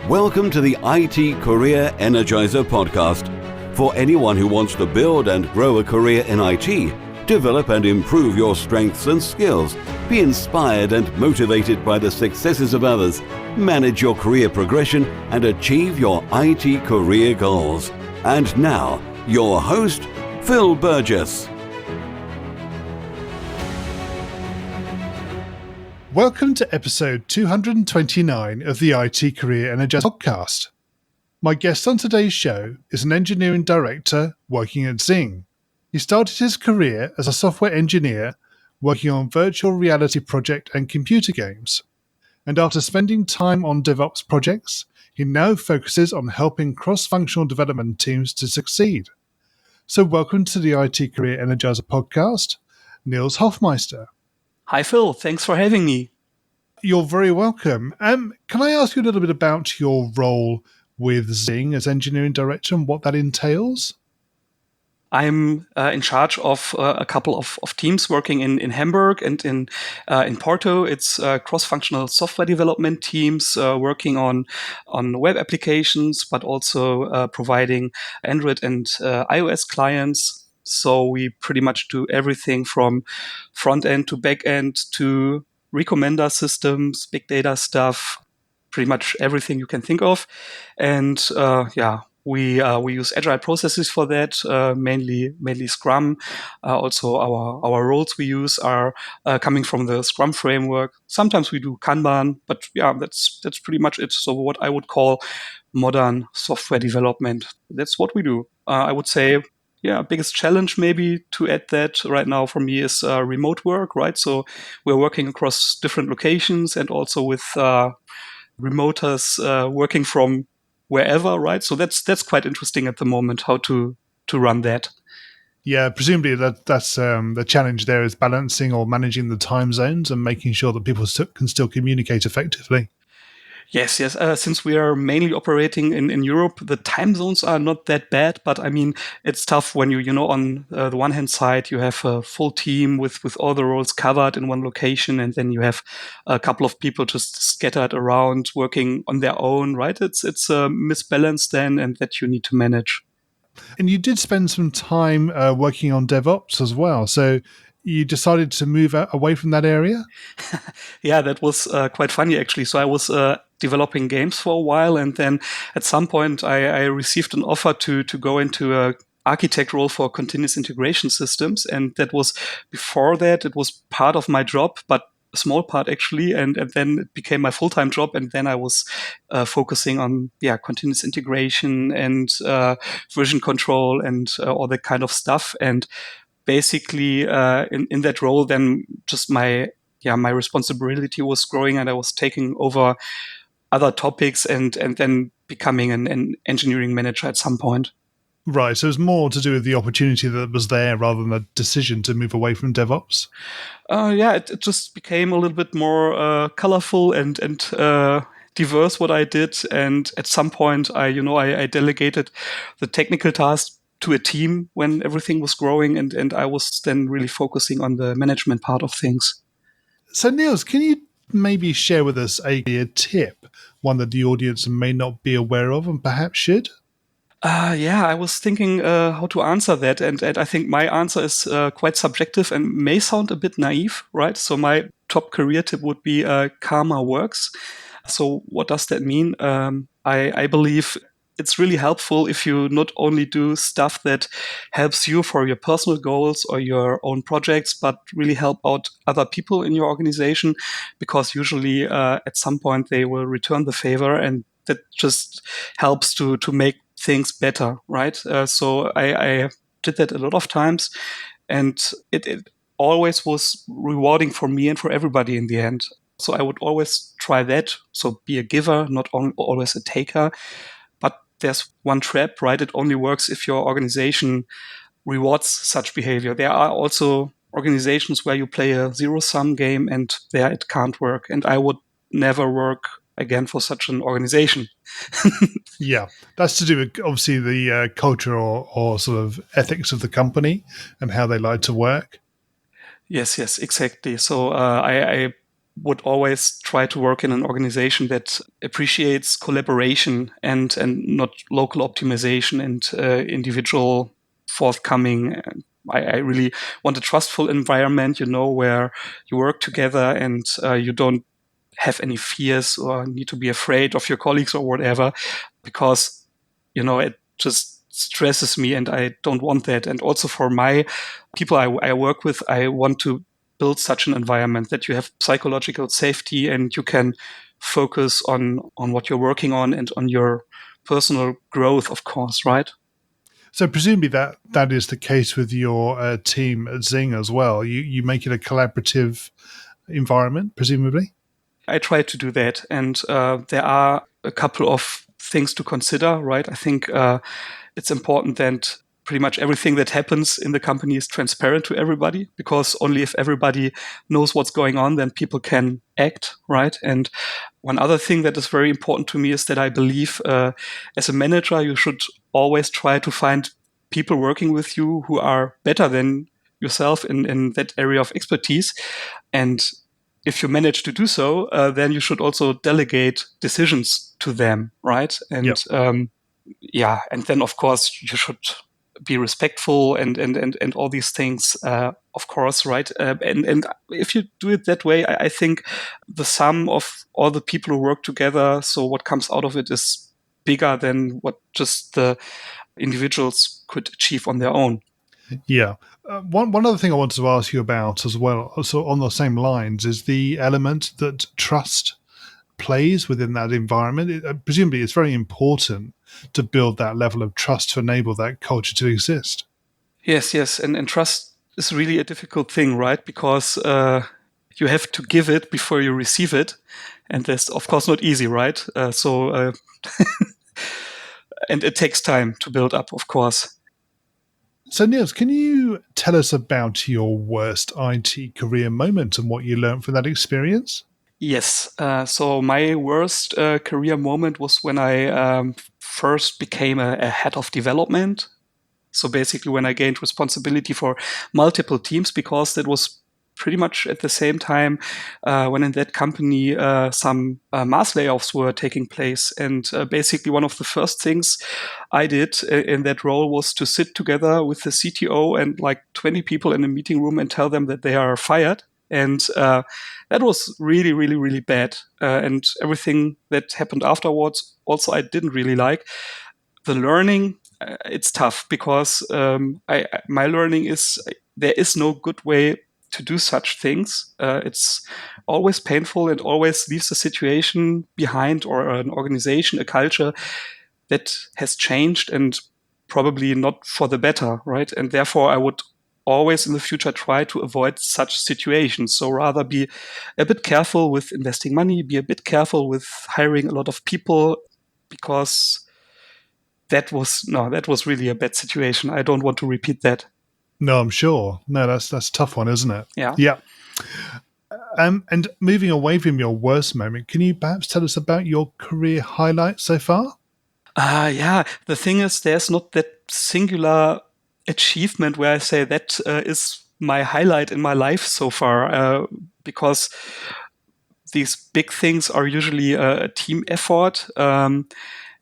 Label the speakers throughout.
Speaker 1: Welcome to the IT Career Energizer podcast. For anyone who wants to build and grow a career in IT, develop and improve your strengths and skills, be inspired and motivated by the successes of others, manage your career progression, and achieve your IT career goals. And now, your host, Phil Burgess.
Speaker 2: Welcome to episode 229 of the IT Career Energizer podcast. My guest on today's show is an engineering director working at Xing. He started his career as a software engineer working on virtual reality project and computer games. And after spending time on DevOps projects, he now focuses on helping cross-functional development teams to succeed. So welcome to the IT Career Energizer podcast, Nils Hofmeister.
Speaker 3: Hi, Phil. Thanks for having me.
Speaker 2: You're very welcome. Can I ask you a little bit about your role with Xing as engineering director and what that entails?
Speaker 3: I'm in charge of a couple of teams working in Hamburg and in Porto. It's cross-functional software development teams working on web applications, but also providing Android and iOS clients. So we pretty much do everything from front end to back end to recommender systems, big data stuff, pretty much everything you can think of. And we use agile processes for that, mainly Scrum. Also, our roles we use are coming from the Scrum framework. Sometimes we do Kanban, but yeah, that's pretty much it. So what I would call modern software development. That's what we do. I would say. Yeah, biggest challenge maybe to add that right now for me is remote work, right? So we're working across different locations and also with remoters working from wherever, right? So that's quite interesting at the moment, how to run that.
Speaker 2: Yeah, presumably that's the challenge there is balancing or managing the time zones and making sure that people can still communicate effectively.
Speaker 3: Yes. Since we are mainly operating in Europe, the time zones are not that bad. But I mean, it's tough when you on the one hand side, you have a full team with all the roles covered in one location. And then you have a couple of people just scattered around working on their own, right? It's a misbalance then, and that you need to manage.
Speaker 2: And you did spend some time working on DevOps as well. So you decided to move away from that area?
Speaker 3: Yeah, that was quite funny, actually. So I was developing games for a while, and then at some point I received an offer to go into a architect role for continuous integration systems. And that was before that, it was part of my job, but a small part actually. And then it became my full-time job. And then I was focusing on, continuous integration and version control and all that kind of stuff. And basically in that role, then just my responsibility was growing, and I was taking over other topics and then becoming an engineering manager at some point.
Speaker 2: Right. So it was more to do with the opportunity that was there rather than the decision to move away from DevOps.
Speaker 3: It just became a little bit more colorful and diverse what I did. And at some point, I delegated the technical task to a team when everything was growing, and I was then really focusing on the management part of things.
Speaker 2: So Nils, can you maybe share with us a tip, one that the audience may not be aware of and perhaps should?
Speaker 3: I was thinking how to answer that, and I think my answer is quite subjective and may sound a bit naive, right? So my top career tip would be karma works. So what does that mean? I believe it's really helpful if you not only do stuff that helps you for your personal goals or your own projects, but really help out other people in your organization, because usually at some point they will return the favor, and that just helps to make things better, right? So I did that a lot of times, and it always was rewarding for me and for everybody in the end. So I would always try that. So be a giver, not always a taker. But there's one trap, right? It only works if your organization rewards such behavior. There are also organizations where you play a zero-sum game, and there it can't work. And I would never work again for such an organization.
Speaker 2: Yeah, that's to do with obviously the culture or sort of ethics of the company and how they like to work.
Speaker 3: Yes, exactly. So I would always try to work in an organization that appreciates collaboration and not local optimization and individual forthcoming. I really want a trustful environment, where you work together and you don't have any fears or need to be afraid of your colleagues or whatever, because, it just stresses me and I don't want that. And also for my people I work with, I want to build such an environment that you have psychological safety and you can focus on what you're working on and on your personal growth, of course, right?
Speaker 2: So presumably that is the case with your team at Xing as well. You make it a collaborative environment, presumably?
Speaker 3: I try to do that. And there are a couple of things to consider, right? I think it's important that pretty much everything that happens in the company is transparent to everybody, because only if everybody knows what's going on, then people can act, right? And one other thing that is very important to me is that I believe as a manager, you should always try to find people working with you who are better than yourself in that area of expertise. And if you manage to do so, then you should also delegate decisions to them, right? And
Speaker 2: Yep.
Speaker 3: and then of course you should be respectful and all these things, of course, right? And if you do it that way, I think the sum of all the people who work together, so what comes out of it is bigger than what just the individuals could achieve on their own.
Speaker 2: Yeah. One other thing I wanted to ask you about as well, so on the same lines, is the element that trust plays within that environment. Presumably, it's very important to build that level of trust to enable that culture to exist.
Speaker 3: Yes, and trust is really a difficult thing, right? Because you have to give it before you receive it, and that's of course not easy, right? And it takes time to build up, of course.
Speaker 2: So, Niels, can you tell us about your worst IT career moment and what you learned from that experience?
Speaker 3: Yes. So my worst career moment was when I first became a head of development. So basically, when I gained responsibility for multiple teams, because that was pretty much at the same time when in that company some mass layoffs were taking place. And basically, one of the first things I did in that role was to sit together with the CTO and like 20 people in a meeting room and tell them that they are fired. And that was really, really, really bad. And everything that happened afterwards, also, I didn't really like. The learning, it's tough because my learning is there is no good way to do such things. It's always painful and always leaves a situation behind, or an organization, a culture that has changed and probably not for the better, right? And therefore, I would always in the future try to avoid such situations. So rather be a bit careful with investing money, be a bit careful with hiring a lot of people, because that was really a bad situation. I don't want to repeat that.
Speaker 2: No, I'm sure. No, that's a tough one, isn't it?
Speaker 3: Yeah.
Speaker 2: Yeah. And moving away from your worst moment, can you perhaps tell us about your career highlights so far?
Speaker 3: Yeah. The thing is, there's not that singular achievement where I say that is my highlight in my life so far, because these big things are usually a team effort.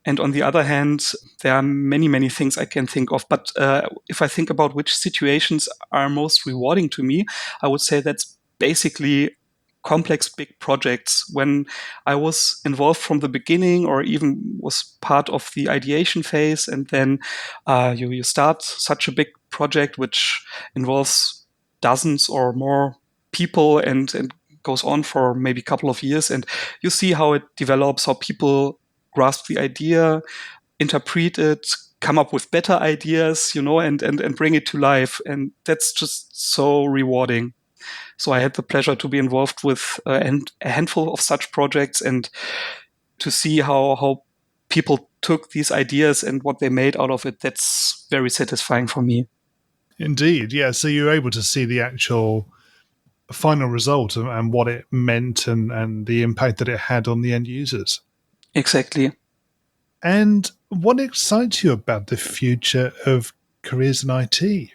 Speaker 3: And on the other hand, there are many, many things I can think of. But if I think about which situations are most rewarding to me, I would say that's basically complex big projects. When I was involved from the beginning, or even was part of the ideation phase, and then you start such a big project which involves dozens or more people, and goes on for maybe a couple of years, and you see how it develops, how people grasp the idea, interpret it, come up with better ideas, and bring it to life. And that's just so rewarding. So I had the pleasure to be involved with a handful of such projects, and to see how people took these ideas and what they made out of it. That's very satisfying for me.
Speaker 2: Indeed, yeah. So you're able to see the actual final result and what it meant and the impact that it had on the end users.
Speaker 3: Exactly.
Speaker 2: And what excites you about the future of careers in IT?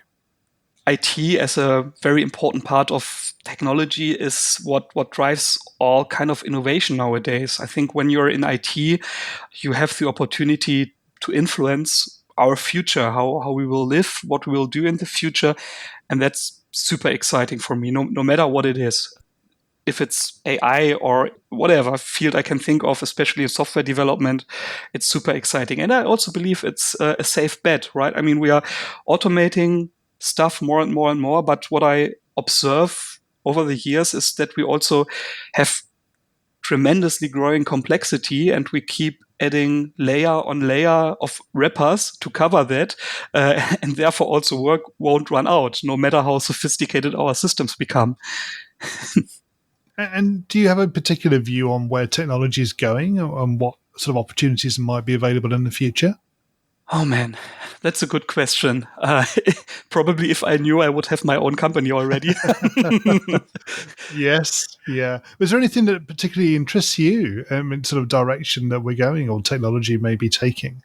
Speaker 3: IT as a very important part of technology is what drives all kind of innovation nowadays. I think when you're in IT, you have the opportunity to influence our future, how we will live, what we will do in the future. And that's super exciting for me, no matter what it is. If it's AI or whatever field I can think of, especially in software development, it's super exciting. And I also believe it's a safe bet, right? I mean, we are automating stuff more and more and more, but what I observe over the years is that we also have tremendously growing complexity, and we keep adding layer on layer of wrappers to cover that, and therefore also work won't run out, no matter how sophisticated our systems become.
Speaker 2: And do you have a particular view on where technology is going and what sort of opportunities might be available in the future?
Speaker 3: Oh man, that's a good question. Probably if I knew, I would have my own company already.
Speaker 2: Yes, yeah. Was there anything that particularly interests you in sort of direction that we're going or technology may be taking?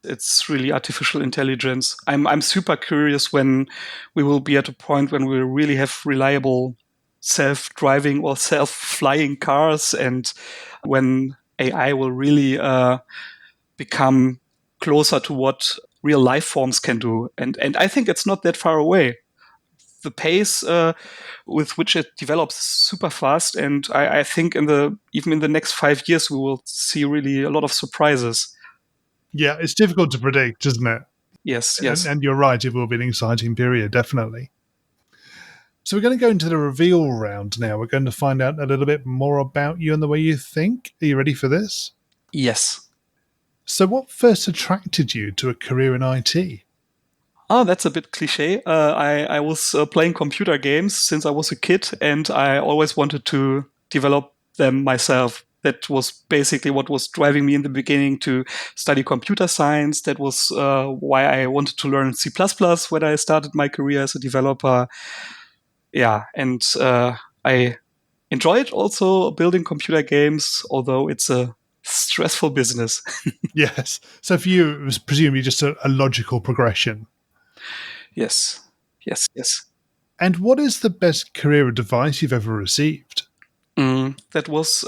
Speaker 3: It's really artificial intelligence. I'm super curious when we will be at a point when we really have reliable self-driving or self-flying cars, and when AI will really become closer to what real life forms can do. And I think it's not that far away. The pace with which it develops is super fast, and I think even in the next 5 years we will see really a lot of surprises.
Speaker 2: Yeah, it's difficult to predict, isn't it?
Speaker 3: Yes,
Speaker 2: And,
Speaker 3: yes.
Speaker 2: and you're right, it will be an exciting period, definitely. So we're going to go into the reveal round now. We're going to find out a little bit more about you and the way you think. Are you ready for this?
Speaker 3: Yes.
Speaker 2: So what first attracted you to a career in IT?
Speaker 3: Oh, that's a bit cliche. I was playing computer games since I was a kid, and I always wanted to develop them myself. That was basically what was driving me in the beginning to study computer science. That was why I wanted to learn C++ when I started my career as a developer. Yeah, and I enjoyed also building computer games, although it's a stressful business.
Speaker 2: Yes. So for you, it was presumably just a logical progression.
Speaker 3: Yes, yes, yes.
Speaker 2: And what is the best career advice you've ever received?
Speaker 3: That was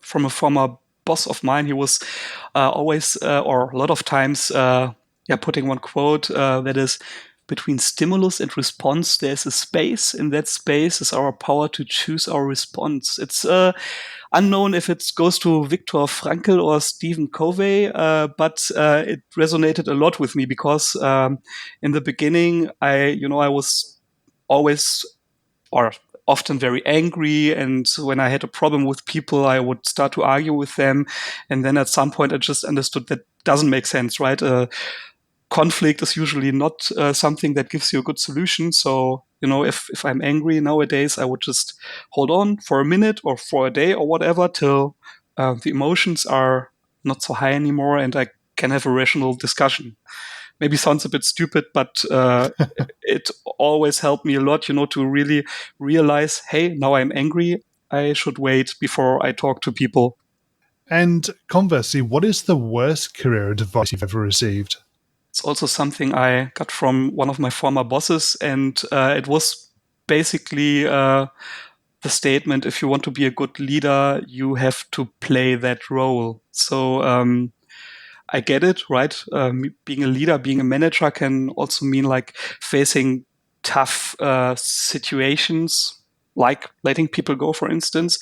Speaker 3: from a former boss of mine. He was always, or a lot of times, putting one quote that is, between stimulus and response, there's a space. In that space is our power to choose our response. It's unknown if it goes to Viktor Frankl or Stephen Covey, but it resonated a lot with me because in the beginning, I was always or often very angry. And when I had a problem with people, I would start to argue with them. And then at some point, I just understood that doesn't make sense, right? Conflict is usually not something that gives you a good solution. So, if I'm angry nowadays, I would just hold on for a minute or for a day or whatever till the emotions are not so high anymore and I can have a rational discussion. Maybe sounds a bit stupid, but it always helped me a lot, to really realize, hey, now I'm angry. I should wait before I talk to people.
Speaker 2: And conversely, what is the worst career advice you've ever received?
Speaker 3: It's also something I got from one of my former bosses, and it was basically the statement: if you want to be a good leader, you have to play that role. So I get it, right? Being a leader, being a manager can also mean like facing tough situations, like letting people go, for instance.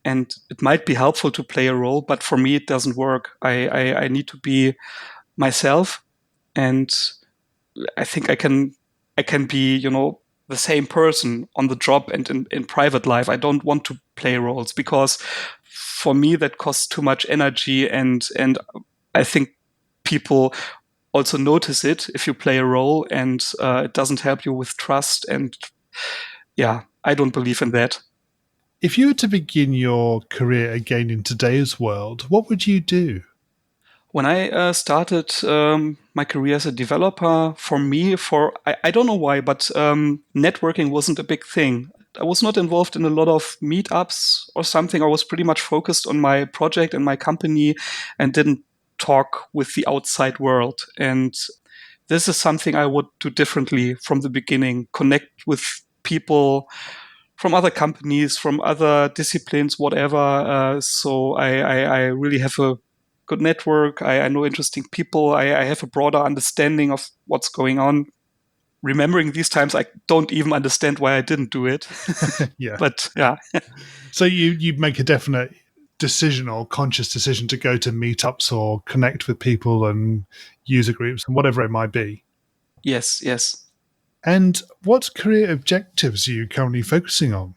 Speaker 3: And it might be helpful to play a role, but for me, it doesn't work. I need to be myself, and I think I can be, the same person on the job and in private life. I don't want to play roles because for me that costs too much energy, and I think people also notice it if you play a role, and it doesn't help you with trust. And yeah, I don't believe in that.
Speaker 2: If you were to begin your career again in today's world, what would you do?
Speaker 3: When I started my career as a developer, for me, I don't know why, but networking wasn't a big thing. I was not involved in a lot of meetups or something. I was pretty much focused on my project and my company and didn't talk with the outside world. And this is something I would do differently from the beginning. Connect with people from other companies, from other disciplines, whatever. So I really have a good network. I know interesting people. I have a broader understanding of what's going on. Remembering these times, I don't even understand why I didn't do it.
Speaker 2: Yeah.
Speaker 3: But yeah.
Speaker 2: So you make a definite decision or conscious decision to go to meetups or connect with people and user groups and whatever it might be.
Speaker 3: Yes.
Speaker 2: And what career objectives are you currently focusing on?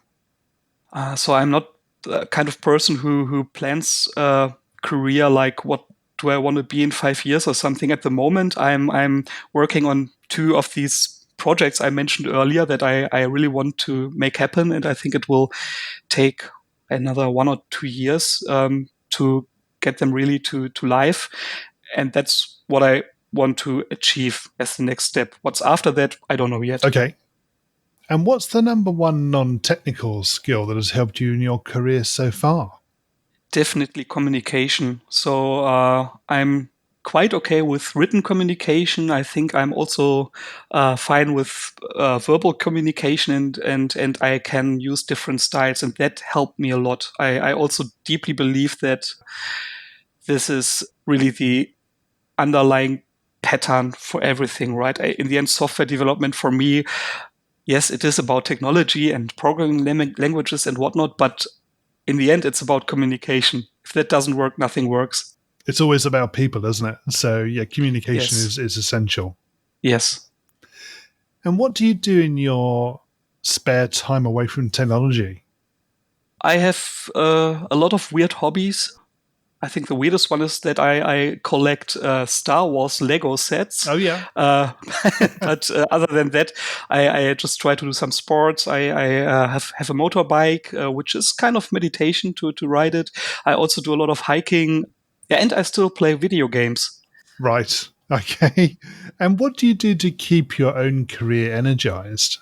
Speaker 3: So I'm not the kind of person who plans a career like what do I want to be in 5 years or something. At the moment, I'm working on 2 of these projects I mentioned earlier that I really want to make happen, and I think it will take another 1 or 2 years to get them really to life. And that's what I want to achieve as the next step. What's after that, I don't know yet.
Speaker 2: Okay. And what's the number one non-technical skill that has helped you in your career so far?
Speaker 3: Definitely communication. So I'm quite okay with written communication. I think I'm also fine with verbal communication, and I can use different styles, and that helped me a lot. I also deeply believe that this is really the underlying pattern for everything, right? In the end, software development for me, yes, it is about technology and programming languages and whatnot, but in the end, it's about communication. If that doesn't work, nothing works.
Speaker 2: It's always about people, isn't it? So yeah, communication
Speaker 3: Yes.
Speaker 2: is essential.
Speaker 3: Yes.
Speaker 2: And what do you do in your spare time away from technology?
Speaker 3: I have a lot of weird hobbies. I think the weirdest one is that I collect Star Wars Lego sets.
Speaker 2: Oh, yeah.
Speaker 3: But other than that, I just try to do some sports. I have a motorbike, which is kind of meditation to ride it. I also do a lot of hiking. Yeah, and I still play video games.
Speaker 2: Right. Okay. And what do you do to keep your own career energized?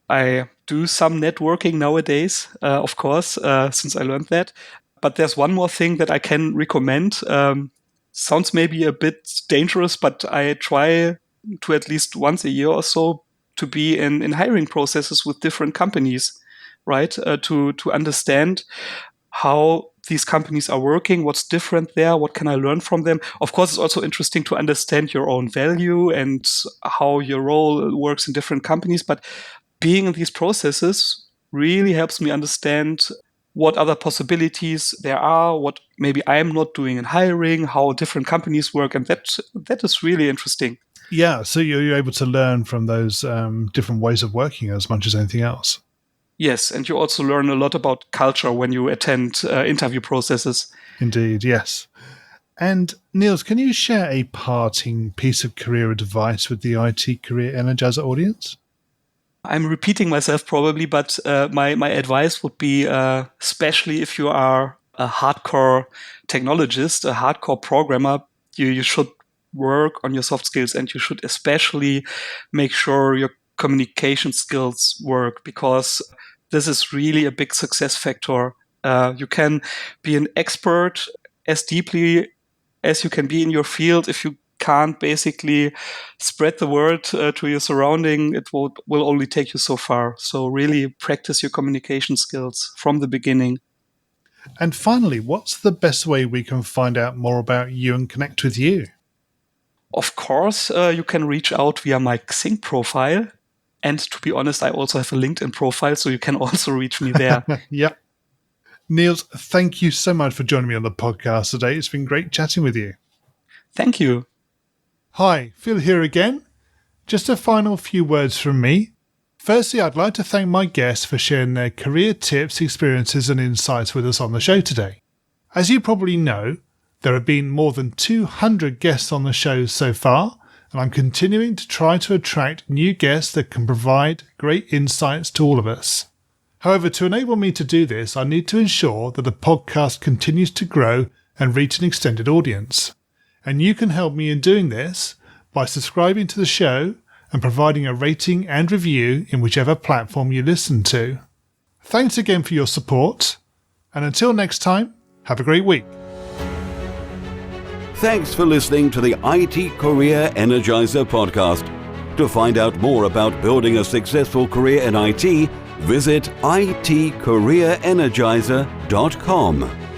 Speaker 3: I do some networking nowadays, of course, since I learned that. But there's one more thing that I can recommend. Sounds maybe a bit dangerous, but I try to at least once a year or so to be in hiring processes with different companies, right? To understand how these companies are working, what's different there, what can I learn from them. Of course, it's also interesting to understand your own value and how your role works in different companies. But being in these processes really helps me understand what other possibilities there are, what maybe I'm not doing in hiring, how different companies work, and that is really interesting.
Speaker 2: Yeah, so you're able to learn from those different ways of working as much as anything else.
Speaker 3: Yes, and you also learn a lot about culture when you attend interview processes.
Speaker 2: Indeed, yes. And Nils, can you share a parting piece of career advice with the IT Career Energizer audience?
Speaker 3: I'm repeating myself probably, but my advice would be, especially if you are a hardcore technologist, a hardcore programmer, you should work on your soft skills, and you should especially make sure your communication skills work, because this is really a big success factor. You can be an expert as deeply as you can be in your field. If you can't basically spread the word to your surrounding, it will only take you so far. So really practice your communication skills from the beginning.
Speaker 2: And finally, what's the best way we can find out more about you and connect with you?
Speaker 3: Of course, you can reach out via my Xing profile. And to be honest, I also have a LinkedIn profile, so you can also reach me there.
Speaker 2: Yeah. Nils, thank you so much for joining me on the podcast today. It's been great chatting with you.
Speaker 3: Thank you.
Speaker 2: Hi, Phil here again. Just a final few words from me. Firstly, I'd like to thank my guests for sharing their career tips, experiences and insights with us on the show today. As you probably know, there have been more than 200 guests on the show so far, and I'm continuing to try to attract new guests that can provide great insights to all of us. However, to enable me to do this, I need to ensure that the podcast continues to grow and reach an extended audience. And you can help me in doing this by subscribing to the show and providing a rating and review in whichever platform you listen to. Thanks again for your support, and until next time, have a great week.
Speaker 1: Thanks for listening to the IT Career Energizer podcast. To find out more about building a successful career in IT, visit itcareerenergizer.com.